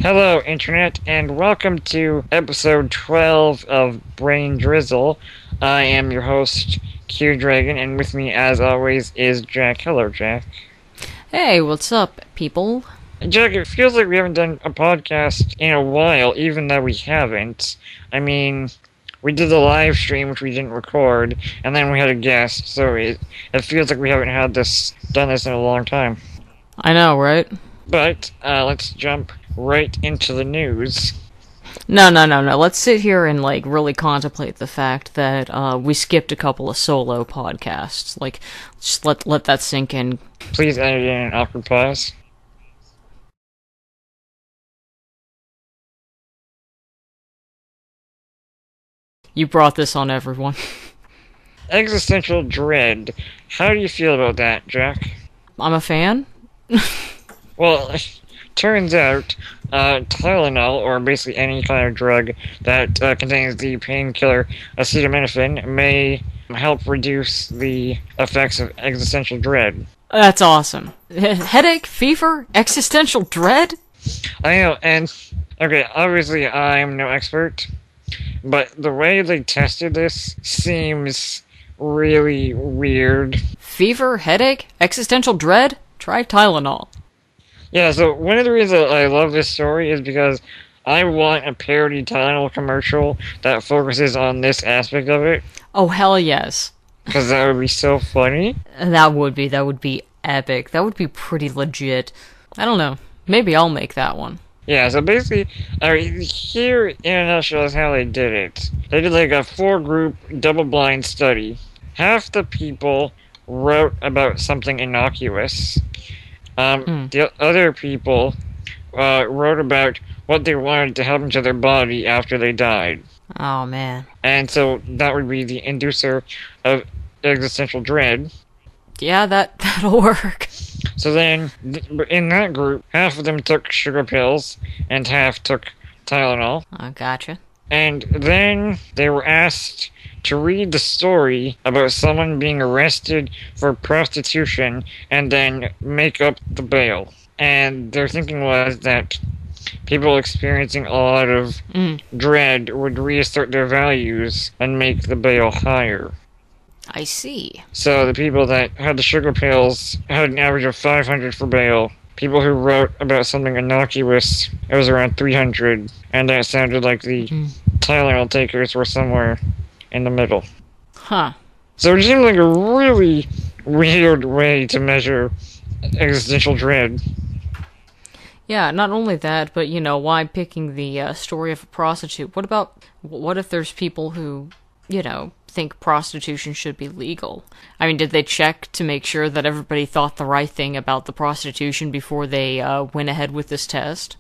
Hello, Internet, and welcome to episode 12 of Braindrizzle. I am your host, Q Dragon, and with me, as always, is Jack. Hello, Jack. Hey, what's up, people? Jack, it feels like we haven't done a podcast in a while, even though we haven't. I mean, we did the live stream, which we didn't record, and then we had a guest, so it feels like we haven't done this in a long time. I know, right? But, let's jump right into the news. No. Let's sit here and, really contemplate the fact that, we skipped a couple of solo podcasts. Just let that sink in. Please edit in an awkward pause. You brought this on everyone. Existential dread. How do you feel about that, Jack? I'm a fan. Well, turns out, Tylenol, or basically any kind of drug that contains the painkiller acetaminophen, may help reduce the effects of existential dread. That's awesome. Headache, fever, existential dread? I know, and, okay, obviously I'm no expert, but the way they tested this seems really weird. Fever, headache, existential dread? Try Tylenol. Yeah, so one of the reasons I love this story is because I want a parody Tylenol commercial that focuses on this aspect of it. Oh, hell yes. Because that would be so funny. That would be epic. That would be pretty legit. I don't know. Maybe I'll make that one. Yeah, so basically, here in a nutshell is how they did it. They did like a 4-group double-blind study. Half the people wrote about something innocuous. The other people wrote about what they wanted to happen to their body after they died. Oh, man. And so that would be the inducer of existential dread. Yeah, that'll work. So then, in that group, half of them took sugar pills, and half took Tylenol. I gotcha. And then they were asked to read the story about someone being arrested for prostitution and then make up the bail. And their thinking was that people experiencing a lot of dread would reassert their values and make the bail higher. I see. So the people that had the sugar pills had an average of 500 for bail. People who wrote about something innocuous, it was around 300. And that sounded like the Tylenol takers were somewhere in the middle. Huh. So it seemed like a really weird way to measure existential dread. Yeah, not only that, but, why picking the story of a prostitute? What if there's people who, think prostitution should be legal? I mean, did they check to make sure that everybody thought the right thing about the prostitution before they went ahead with this test?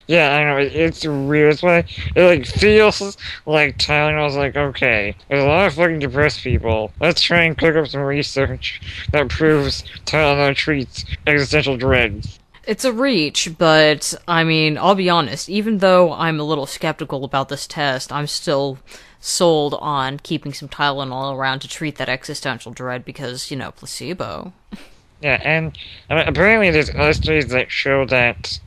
Yeah, I know, it's weird. It's why it, feels like Tylenol's like, okay, there's a lot of fucking depressed people. Let's try and cook up some research that proves Tylenol treats existential dread. It's a reach, but, I mean, I'll be honest, even though I'm a little skeptical about this test, I'm still sold on keeping some Tylenol around to treat that existential dread because, placebo. Yeah, and apparently there's other studies that show that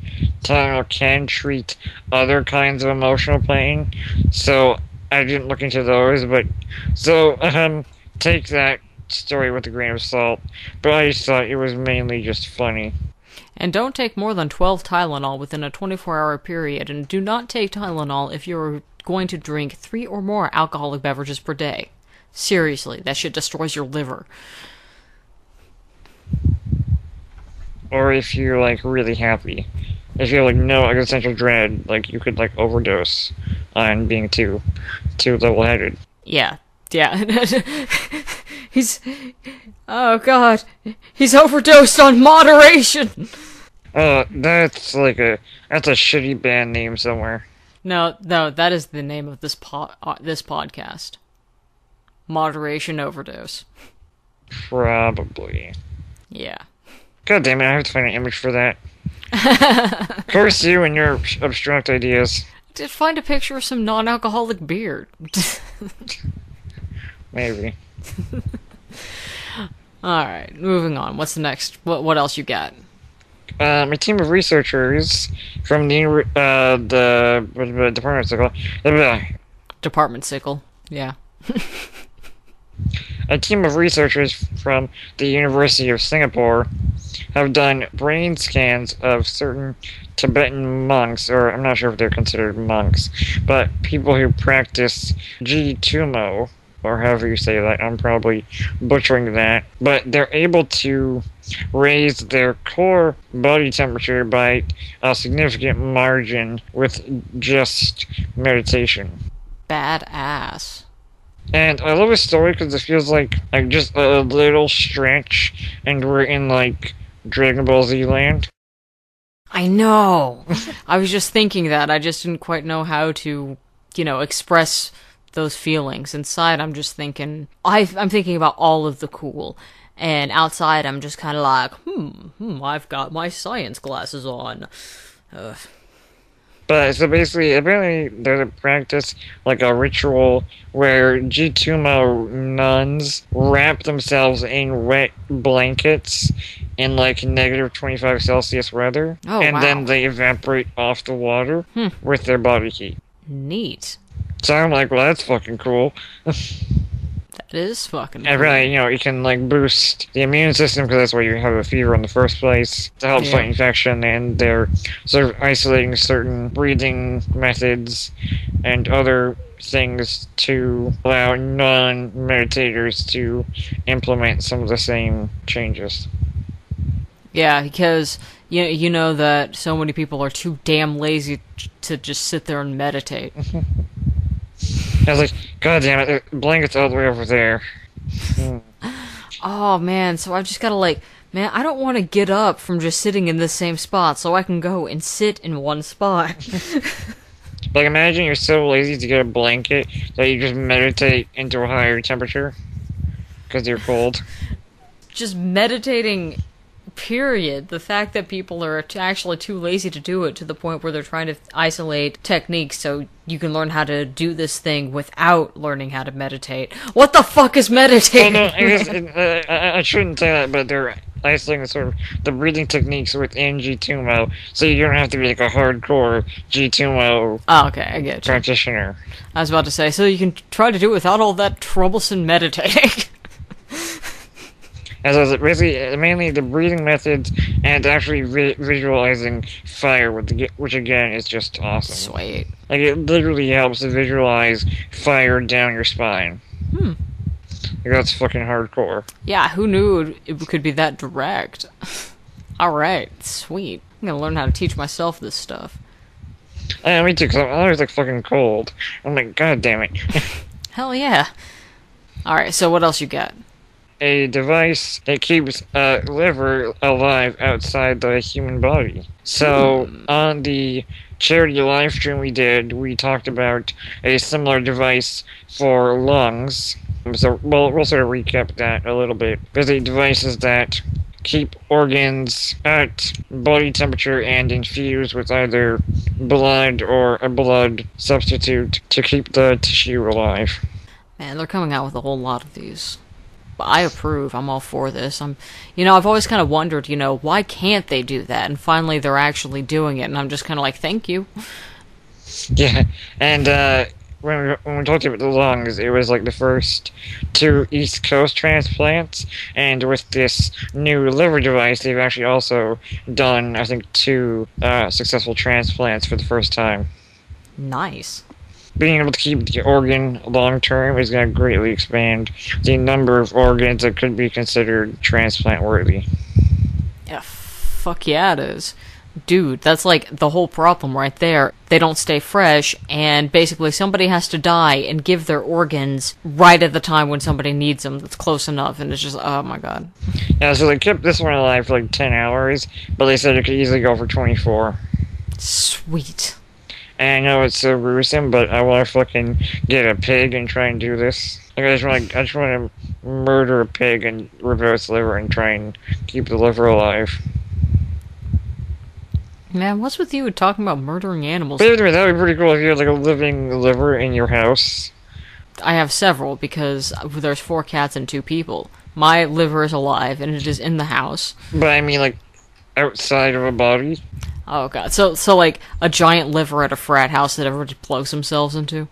Tylenol can treat other kinds of emotional pain, so I didn't look into those, but, take that story with a grain of salt, but I just thought it was mainly just funny. And don't take more than 12 Tylenol within a 24-hour period, and do not take Tylenol if you're going to drink 3 or more alcoholic beverages per day. Seriously, that shit destroys your liver. Or if you're, really happy. If you have, no existential dread, you could, overdose on being too level-headed. Yeah. Oh god, he's overdosed on moderation! That's a shitty band name somewhere. No, that is the name of this podcast. Moderation Overdose. Probably. Yeah. God damn it, I have to find an image for that. Curse you and your abstract ideas. Did find a picture of some non-alcoholic beer. Maybe. Alright, moving on. What's the next? What else you got? A team of researchers from the department of Department sickle. Yeah. a team of researchers from the University of Singapore have done brain scans of certain Tibetan monks, or I'm not sure if they're considered monks, but people who practice Tumo, or however you say that. I'm probably butchering that. But they're able to raise their core body temperature by a significant margin with just meditation. Badass. And I love this story because it feels like just a little stretch, and we're in like Dragon Ball Z land. I know. I was just thinking that. I just didn't quite know how to, express those feelings. Inside, I'm just thinking, I'm thinking about all of the cool. And outside, I'm just kind of like, I've got my science glasses on. Ugh. But so basically, apparently there's a practice, like a ritual, where Jitumo nuns wrap themselves in wet blankets in like -25 Celsius weather, Oh, and wow. then they evaporate off the water with their body heat. Neat. So I'm like, well, that's fucking cool. That is fucking And cool. really, you can like boost the immune system because that's why you have a fever in the first place to help fight infection, and they're sort of isolating certain breathing methods and other things to allow non-meditators to implement some of the same changes. Yeah, because you know that so many people are too damn lazy to just sit there and meditate. I was like, God damn it, the blanket's all the way over there. Oh man, so I've just gotta man, I don't want to get up from just sitting in the same spot, so I can go and sit in one spot. Like, imagine you're so lazy to get a blanket that you just meditate into a higher temperature because you're cold. Just meditating, period. The fact that people are actually too lazy to do it to the point where they're trying to isolate techniques so you can learn how to do this thing without learning how to meditate. What the fuck is meditating? Well, no, I guess I shouldn't say that, but they're isolating the breathing techniques within G2mo, so you don't have to be like a hardcore G2mo Oh, okay, I get you. practitioner. I was about to say, so you can try to do it without all that troublesome meditating. As I was basically mainly the breathing methods and actually visualizing fire, which again is just awesome. Sweet. Like, it literally helps to visualize fire down your spine. Like, that's fucking hardcore. Yeah, who knew it could be that direct? Alright, sweet. I'm gonna learn how to teach myself this stuff. Yeah, me too, because I'm always like fucking cold. I'm like, God damn it. Hell yeah. Alright, so what else you got? A device that keeps a liver alive outside the human body. So, on the charity live stream we did, we talked about a similar device for lungs. So, we'll sort of recap that a little bit. Basically, devices that keep organs at body temperature and infused with either blood or a blood substitute to keep the tissue alive. Man, they're coming out with a whole lot of these. But I approve. I'm all for this. I've always kind of wondered, why can't they do that? And finally, they're actually doing it, and I'm just kind of like, thank you. Yeah, and when we talked about the lungs, it was like the first 2 East Coast transplants, and with this new liver device, they've actually also done, I think, 2 successful transplants for the first time. Nice. Being able to keep the organ long term is going to greatly expand the number of organs that could be considered transplant worthy. Yeah, fuck yeah it is. Dude, that's like the whole problem right there. They don't stay fresh, and basically somebody has to die and give their organs right at the time when somebody needs them. That's close enough, and it's just, oh my god. Yeah, so they kept this one alive for like 10 hours, but they said it could easily go for 24. Sweet. And I know it's so gruesome, but I want to fucking get a pig and try and do this. Like, I just want to murder a pig and rip out its liver and try and keep the liver alive. Man, what's with you talking about murdering animals? But anyway, that would be pretty cool if you had like a living liver in your house. I have several, because there's 4 cats and 2 people. My liver is alive, and it is in the house. But I mean, like, outside of a body. Oh god. So like a giant liver at a frat house that everybody plugs themselves into?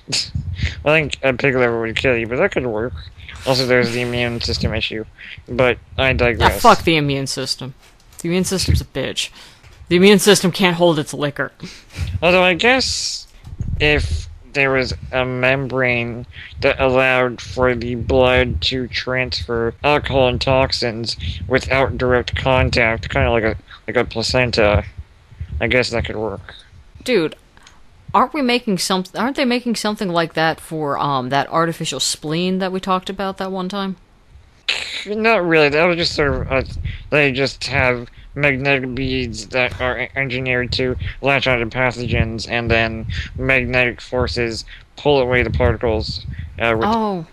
I think a pig liver would kill you, but that could work. Also, there's the immune system issue. But I Ah, digress. fuck the immune system. The immune system's a bitch. The immune system can't hold its liquor. Although I guess if there was a membrane that allowed for the blood to transfer alcohol and toxins without direct contact, kind of like a placenta, I guess that could work. Dude, aren't they making something like that for that artificial spleen that we talked about that one time? Not really. That was just sort of they just have magnetic beads that are engineered to latch onto pathogens, and then magnetic forces pull away the particles. Oh,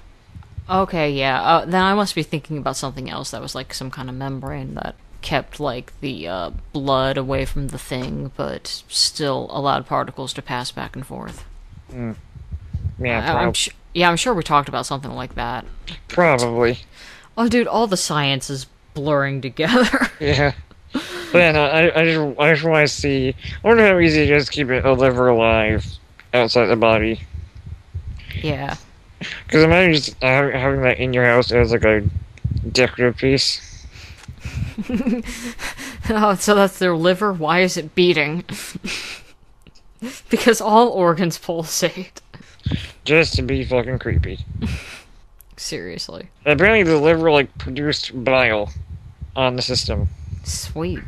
okay, yeah. Then I must be thinking about something else that was like some kind of membrane that kept like the blood away from the thing, but still allowed particles to pass back and forth. Yeah, I'm sure we talked about something like that. probably. Oh, dude, all the science is blurring together. Yeah. But yeah, no, I just want to see. I wonder how easy it is to keep a liver alive outside the body. Yeah. Because imagine just having that in your house as like a decorative piece. Oh, so that's their liver? Why is it beating? Because all organs pulsate. Just to be fucking creepy. Seriously. Apparently the liver like produced bile on the system, Sweet.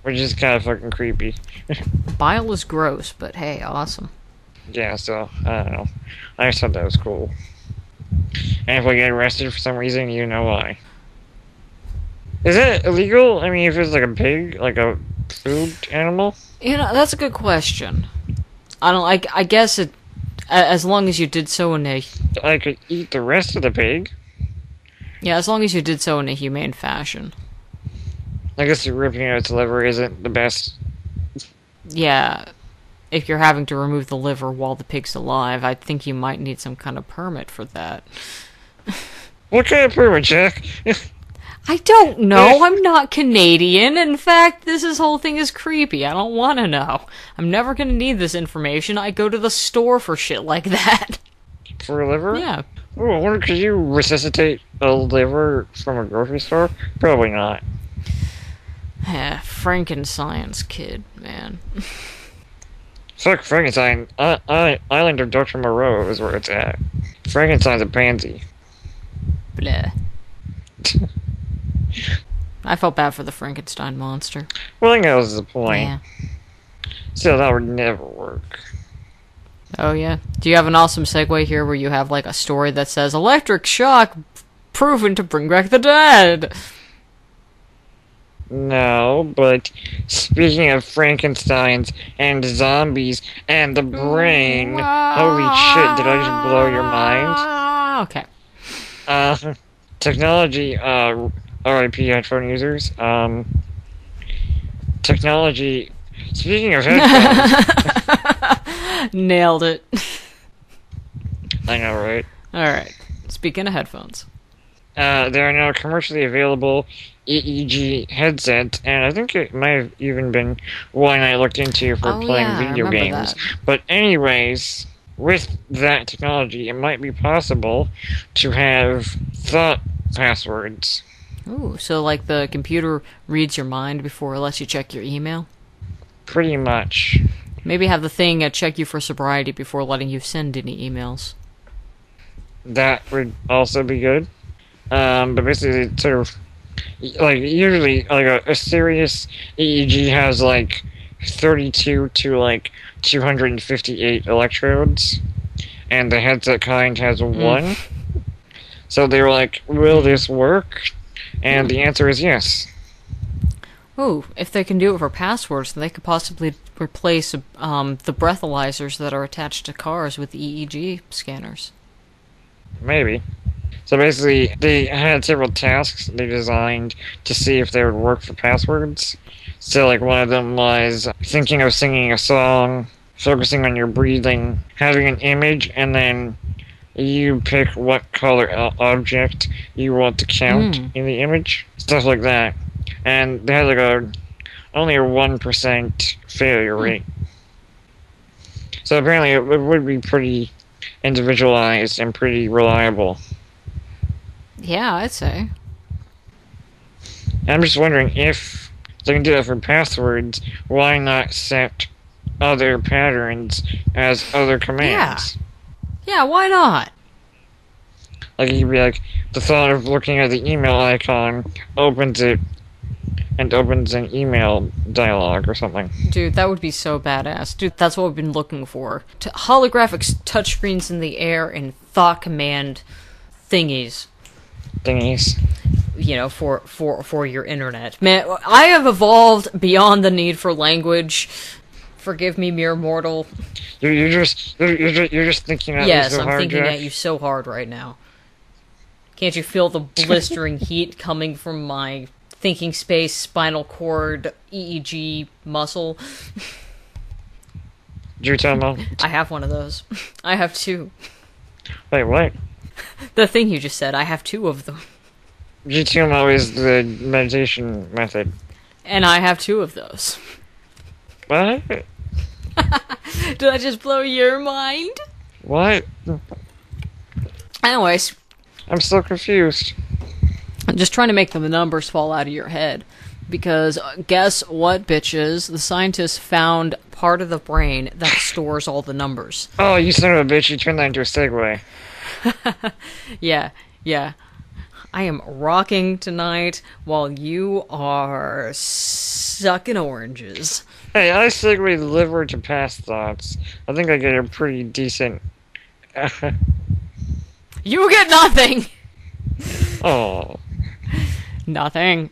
which is kind of fucking creepy. Bile is gross, but hey, awesome. Yeah, so I don't know. I just thought that was cool. And if we get arrested for some reason, you know why. Is it illegal? I mean, if it's like a pig, like a food animal? You know, that's a good question. I don't like. I guess it, as long as you did so in a, I could eat the rest of the pig. yeah, as long as you did so in a humane fashion. I guess ripping out its liver isn't the best. Yeah, if you're having to remove the liver while the pig's alive, I think you might need some kind of permit for that. What kind of permit, Jack? I don't know. I'm not Canadian. In fact, this whole thing is creepy. I don't want to know. I'm never going to need this information. I go to the store for shit like that. For a liver? Yeah. Oh, I wonder, could you resuscitate a liver from a grocery store? Probably not. Yeah, Franken-science kid, man. Fuck Frankenstein. Island of Dr. Moreau is where it's at. Frankenstein's a pansy. Bleh. I felt bad for the Frankenstein monster. Well, I think that was the point. Yeah. Still, that would never work. Oh, yeah? Do you have an awesome segue here where you have, like, a story that says, electric shock proven to bring back the dead? No, but speaking of Frankensteins and zombies and the brain, holy shit, did I just blow your mind? Okay. Technology, RIP headphone users, technology, speaking of headphones... Nailed it. I know, right? Alright. Speaking of headphones. There are now commercially available EEG headsets, and I think it might have even been one I looked into for playing video games. But anyways, with that technology, it might be possible to have thought passwords. Ooh, so like the computer reads your mind before it lets you check your email? Pretty much. Maybe have the thing check you for sobriety before letting you send any emails. That would also be good. But basically, it's sort of, like, usually, like, a serious EEG has, like, 32 to, like, 258 electrodes, and the headset kind has 1. So they were like, will this work? And the answer is yes. Ooh, if they can do it for passwords, then they could possibly replace the breathalyzers that are attached to cars with EEG scanners. Maybe. So basically, they had several tasks they designed to see if they would work for passwords. So, like, one of them was thinking of singing a song, focusing on your breathing, having an image, and then you pick what color object you want to count in the image. Stuff like that. and they had like only a 1% failure rate. So apparently it would be pretty individualized and pretty reliable. Yeah, I'd say. And I'm just wondering if they can do that for passwords, why not set other patterns as other commands? Yeah, why not? Like, you could be like, the thought of looking at the email icon opens it and opens an email dialogue or something. Dude, that would be so badass. Dude, that's what we've been looking for. Holographic touchscreens in the air and thought command thingies. You know, for your internet. Man, I have evolved beyond the need for language. Forgive me, mere mortal. You're just thinking at me Yes, so I'm hard, thinking Jack. at you so hard right now. Can't you feel the blistering heat coming from my thinking space, spinal cord, EEG muscle? Jutomo? I have one of those. I have two. Wait, what? The thing you just said, I have two of them. Jutomo is the meditation method. And I have two of those. What? Did I just blow your mind? What? Anyways, I'm still confused. I'm just trying to make the numbers fall out of your head. Because guess what, bitches? The scientists found part of the brain that stores all the numbers. Oh, you son of a bitch, you turned that into a segue. Yeah. I am rocking tonight while you are sucking oranges. Hey, I segued liver to past thoughts. I think I get a pretty decent... You get nothing! Oh. Nothing.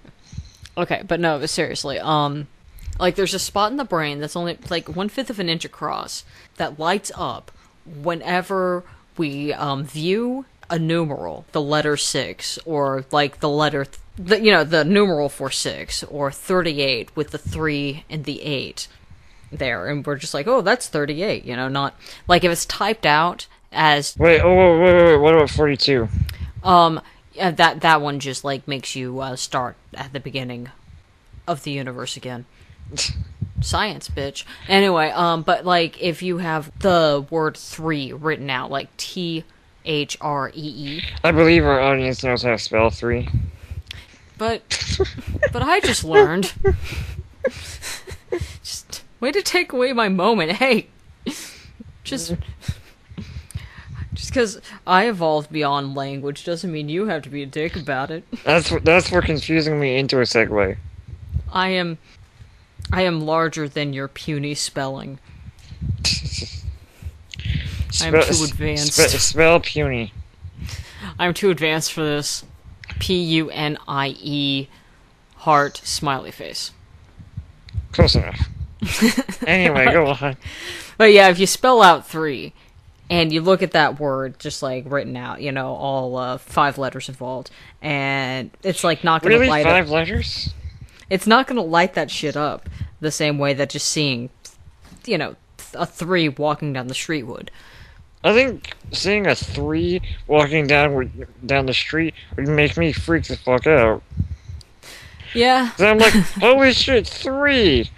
Okay, but no, but seriously, like, there's a spot in the brain that's only, like, 1/5 of an inch across that lights up whenever we, view a numeral, the letter 6, or, like, the letter, the numeral for 6, or 38 with the 3 and the 8 there, and we're just like, oh, that's 38, not, like, if it's typed out as... Wait, what about 42? That one just, like, makes you, start at the beginning of the universe again. Science, bitch. Anyway, but, like, if you have the word 3 written out, like, THREE. I believe our audience knows how to spell 3. But I just learned. Just, way to take away my moment. Hey! Just because I evolved beyond language doesn't mean you have to be a dick about it. That's for confusing me into a segue. I am larger than your puny spelling. I'm too advanced. Spell puny. I'm too advanced for this. PUNIE heart smiley face. Close enough. Anyway, go on. But yeah, if you spell out 3, and you look at that word just, like, written out, all 5 letters involved, and it's, like, not gonna really? light 5 up. letters? It's not gonna light that shit up the same way that just seeing, a 3 walking down the street would. I think seeing a 3 walking down the street would make me freak the fuck out. Yeah. Then I'm like, holy shit, 3!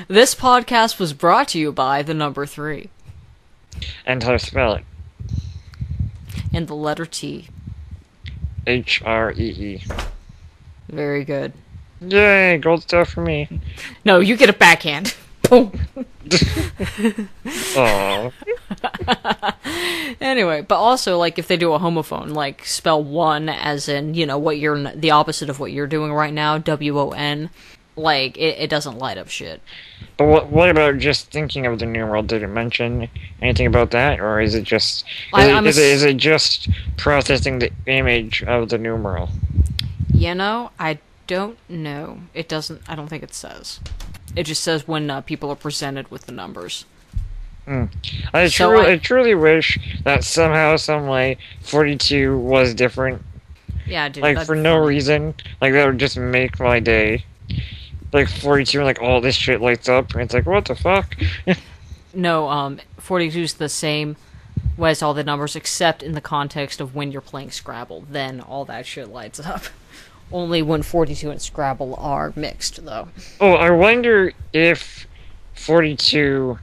This podcast was brought to you by the number 3. And how to spell it. And the letter T. HREE. Very good. Yay, gold star for me. No, you get a backhand. Boom. Aww. Anyway, but also, like, if they do a homophone, like, spell 1 as in, the opposite of what you're doing right now, WON, like, it doesn't light up shit. But what about just thinking of the numeral? Did it mention anything about that, or is it just is it just processing the image of the numeral? I don't know. It doesn't. I don't think it says. It just says when people are presented with the numbers. I truly wish that somehow, some way, 42 was different. Yeah, dude. Like, for no reason. Like, that would just make my day. Like, 42, like, all this shit lights up, and it's like, what the fuck? No, 42 is the same as all the numbers, except in the context of when you're playing Scrabble. Then all that shit lights up. Only when 42 and Scrabble are mixed, though. Oh, I wonder if 42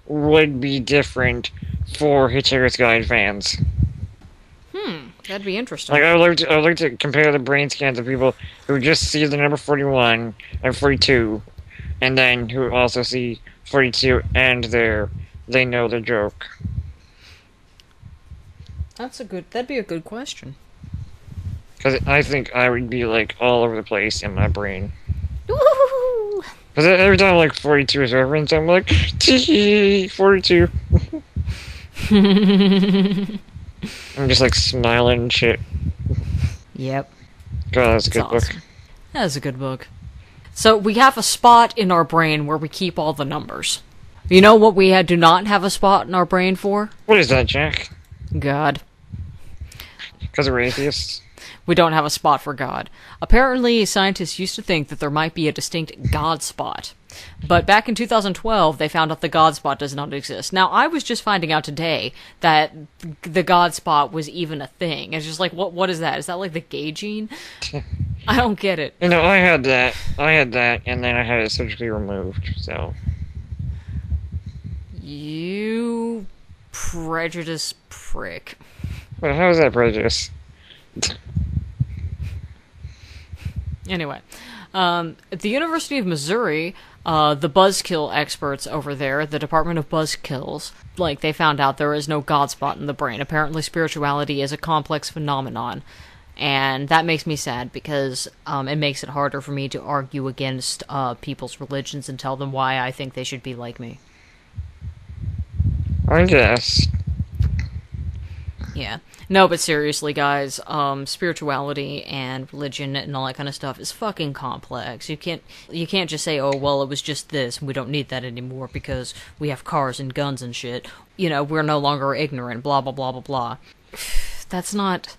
would be different for Hitchhiker's Guide fans. That'd be interesting. Like, I would like to compare the brain scans of people who just see the number 41 and 42, and then who also see 42 and they know the joke. That'd be a good question. Because I think I would be, like, all over the place in my brain. Woo! Because every time, like, 42 is referenced, I'm like, tee 42. I'm just, like, smiling and shit. Yep. God, that's a good awesome. book. That's a good book. So, we have a spot in our brain where we keep all the numbers. You know what we do not have a spot in our brain for? What is that, Jack? God. Because we're atheists? We don't have a spot for God. Apparently, scientists used to think that there might be a distinct God spot. But back in 2012, they found out the God spot does not exist. Now, I was just finding out today that the God spot was even a thing. It's just like, what is that? Is that like the gay gene? I don't get it. You know, I had that, and then I had it surgically removed, so... You prejudice prick. Well, how is that prejudice? Anyway, at the University of Missouri, the buzzkill experts over there, the Department of Buzzkills, like, they found out there is no God spot in the brain. Apparently spirituality is a complex phenomenon. And that makes me sad because it makes it harder for me to argue against people's religions and tell them why I think they should be like me. I guess. Yeah. No, but seriously, guys, spirituality and religion and all that kind of stuff is fucking complex. You can't just say, oh, well, it was just this, and we don't need that anymore because we have cars and guns and shit. You know, we're no longer ignorant, blah, blah, blah, blah, blah. That's not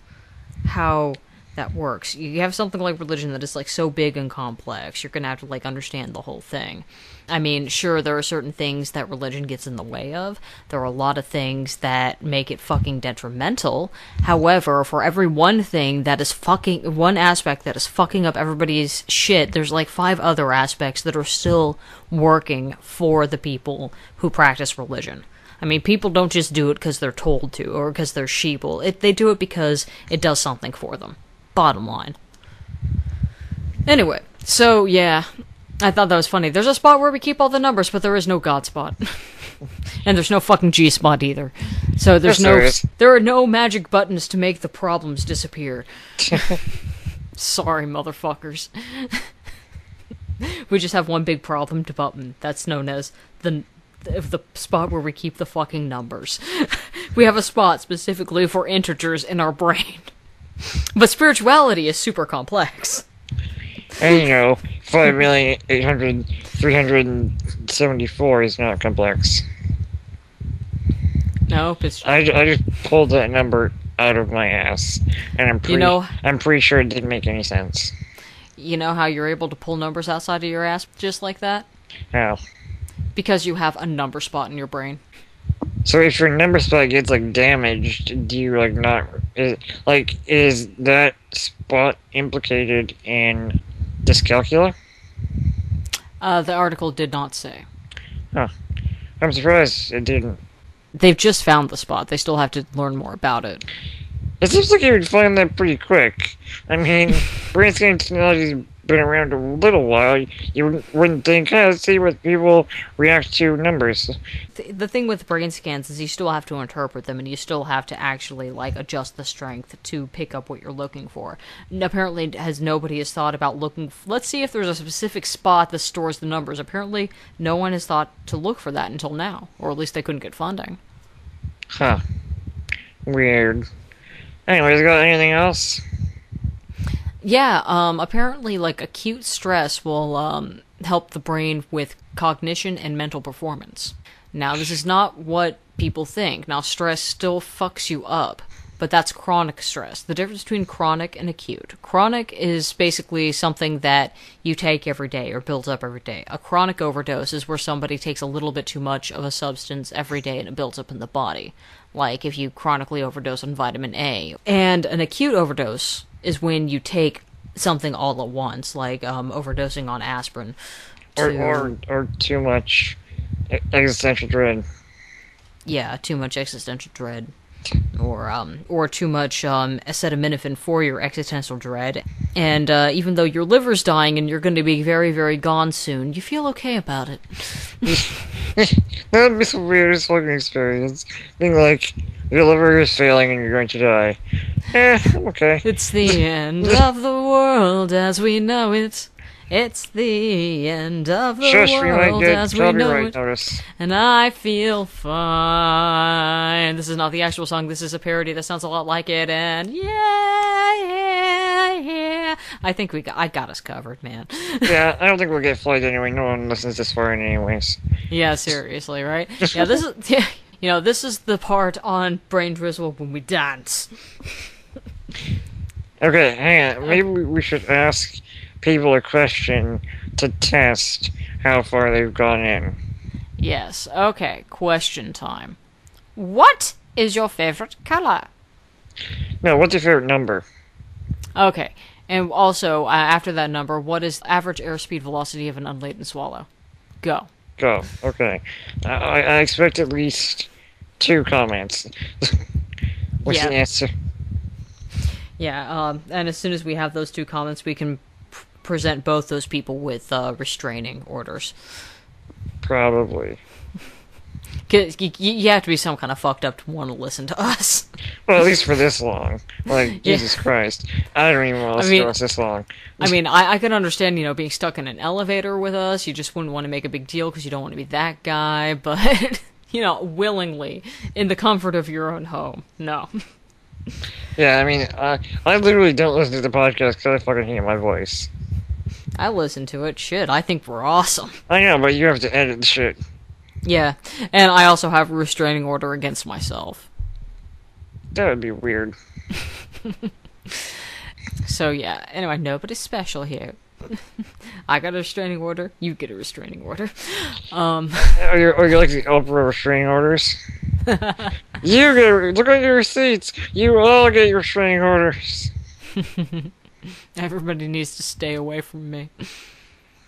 how that works. You have something like religion that is, like, so big and complex, you're gonna have to, like, understand the whole thing. I mean, sure, there are certain things that religion gets in the way of. There are a lot of things that make it fucking detrimental. However, for every one thing that is one aspect that is fucking up everybody's shit, there's like 5 other aspects that are still working for the people who practice religion. I mean, people don't just do it because they're told to, or because they're sheeple. They do it because it does something for them. Bottom line. Anyway, so yeah, I thought that was funny. There's a spot where we keep all the numbers, but there is no God spot. And there's no fucking G spot either. So there are no magic buttons to make the problems disappear. Sorry, motherfuckers. We just have one big problem to button. That's known as the spot where we keep the fucking numbers. We have a spot specifically for integers in our brain. But spirituality is super complex. And you know, 5,800,374 is not complex. Nope, it's... I just pulled that number out of my ass, and I'm pretty sure it didn't make any sense. You know how you're able to pull numbers outside of your ass just like that? How? Because you have a number spot in your brain. So if your number spot gets, like, damaged, do you, like, not... Is that spot implicated in dyscalculia? The article did not say. Huh. I'm surprised it didn't. They've just found the spot. They still have to learn more about it. It seems like you would find that pretty quick. I mean, brain scanning technology's been around a little while. You wouldn't think, let's see what people react to numbers. The thing with brain scans is you still have to interpret them, and you still have to actually, like, adjust the strength to pick up what you're looking for. And apparently, nobody has thought about looking... Let's see if there's a specific spot that stores the numbers. Apparently, no one has thought to look for that until now. Or at least they couldn't get funding. Huh. Weird. Anyways, got anything else? Yeah, apparently, like, acute stress will, help the brain with cognition and mental performance. Now, this is not what people think. Now, stress still fucks you up, but that's chronic stress. The difference between chronic and acute. Chronic is basically something that you take every day or builds up every day. A chronic overdose is where somebody takes a little bit too much of a substance every day and it builds up in the body. Like if you chronically overdose on vitamin A. And an acute overdose is when you take something all at once, like overdosing on aspirin. Or too much existential dread. Yeah, too much existential dread, or too much acetaminophen for your existential dread, and even though your liver's dying and you're going to be very, very gone soon, you feel okay about it. That'd be the weirdest fucking experience. Being like, your liver is failing and you're going to die. I'm okay. It's the end of the world as we know it. It's the end of the Shush, we might world get as we know copyright it. notice. And I feel fine. This is not the actual song. This is a parody that sounds a lot like it. And yeah. I think I got us covered, man. Yeah, I don't think we'll get flagged anyway. No one listens this far in anyways. Yeah, seriously, right? Yeah, this is this is the part on Braindrizzle when we dance. Okay, hang on. Maybe we should ask people a question to test how far they've gone in. Yes. Okay. Question time. What is your favorite color? No, what's your favorite number? Okay. And also, after that number, what is the average airspeed velocity of an unladen swallow? Go. Go. Okay. I expect at least 2 comments. What's the answer? Yeah, and as soon as we have those 2 comments, we can present both those people with restraining orders. Probably. Cause you have to be some kind of fucked up to want to listen to us. Well, at least for this long. Like, Jesus Christ. I don't even want to listen to us this long. I mean, I can understand, being stuck in an elevator with us. You just wouldn't want to make a big deal because you don't want to be that guy. But, willingly, in the comfort of your own home. No. Yeah, I mean, I literally don't listen to the podcast because I fucking hate my voice. I listen to it. Shit, I think we're awesome. I know, but you have to edit the shit. Yeah, and I also have a restraining order against myself. That would be weird. So yeah, anyway, nobody's special here. I got a restraining order, you get a restraining order. Or you're like the Oprah restraining orders. Look at your receipts. You all get your restraining orders. Everybody needs to stay away from me.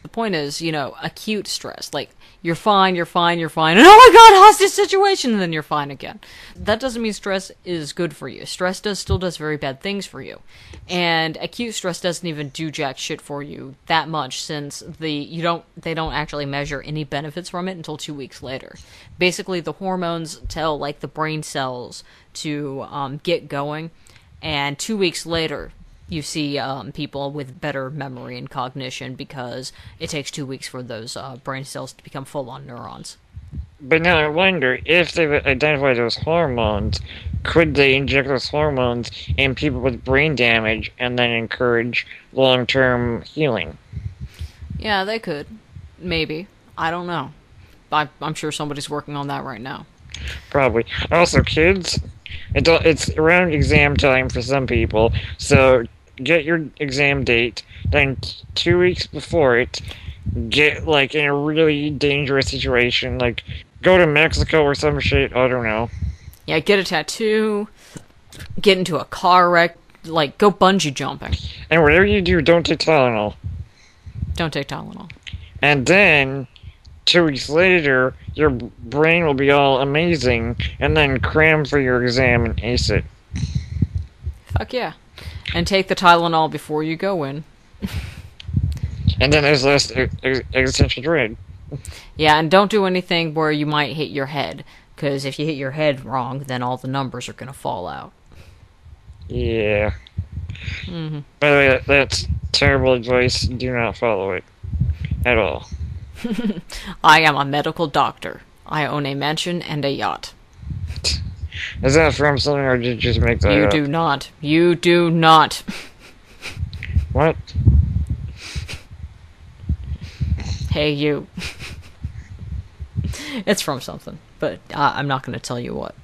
The point is, acute stress. Like, you're fine, and oh my god, hostage situation, and then you're fine again. That doesn't mean stress is good for you. Stress still does very bad things for you. And acute stress doesn't even do jack shit for you that much, since they don't actually measure any benefits from it until 2 weeks later. Basically, the hormones tell, like, the brain cells to get going, and 2 weeks later, you see people with better memory and cognition because it takes 2 weeks for those brain cells to become full-on neurons. But now I wonder, if they've identified those hormones, could they inject those hormones in people with brain damage and then encourage long-term healing? Yeah, they could. Maybe. I don't know. I'm sure somebody's working on that right now. Probably. Also, kids, it's around exam time for some people, so get your exam date, then 2 weeks before it, get, like, in a really dangerous situation, like, go to Mexico or some shit, I don't know. Yeah, get a tattoo, get into a car wreck, like, go bungee jumping. And whatever you do, don't take Tylenol. Don't take Tylenol. And then, 2 weeks later, your brain will be all amazing, and then cram for your exam and ace it. Fuck yeah. And take the Tylenol before you go in. And then there's less existential dread. Yeah, and don't do anything where you might hit your head, because if you hit your head wrong, then all the numbers are going to fall out. Yeah. Mm-hmm. By the way, that's terrible advice. Do not follow it. At all. I am a medical doctor. I own a mansion and a yacht. Is that from something, or did you just make that up? You do not. You do not. What? Hey, you. It's from something, but I'm not going to tell you what.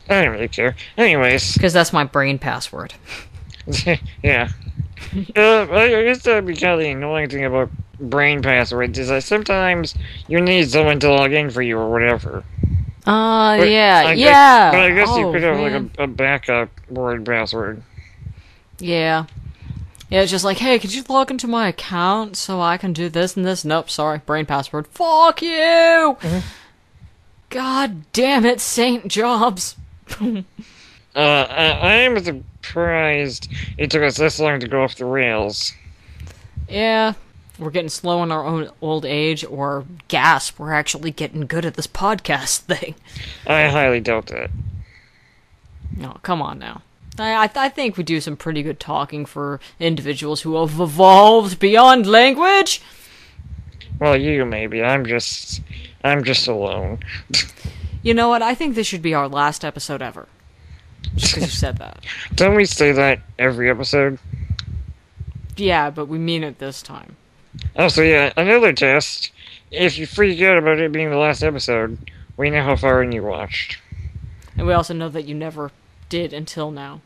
I don't really care. Anyways. Because that's my brain password. Yeah. I guess that'd be kind of the annoying thing about brain passwords, is that sometimes you need someone to log in for you or whatever. Yeah. But I guess you could have, man. like, a backup word password. Yeah. Yeah, it's just like, hey, could you log into my account so I can do this and this? Nope, sorry, brain password. Fuck you! God damn it, St. Jobs. I am surprised it took us this long to go off the rails. Yeah, we're getting slow in our own old age, or gasp, we're actually getting good at this podcast thing. I highly doubt that. No, come on now. I think we do some pretty good talking for individuals who have evolved beyond language. Well, you maybe. I'm just alone. You know what? I think this should be our last episode ever. Just because you said that. Don't we say that every episode? Yeah, but we mean it this time. Also, yeah, another test. If you freak out about it being the last episode, we know how far in you watched. And we also know that you never did until now.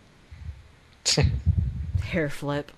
Hair flip.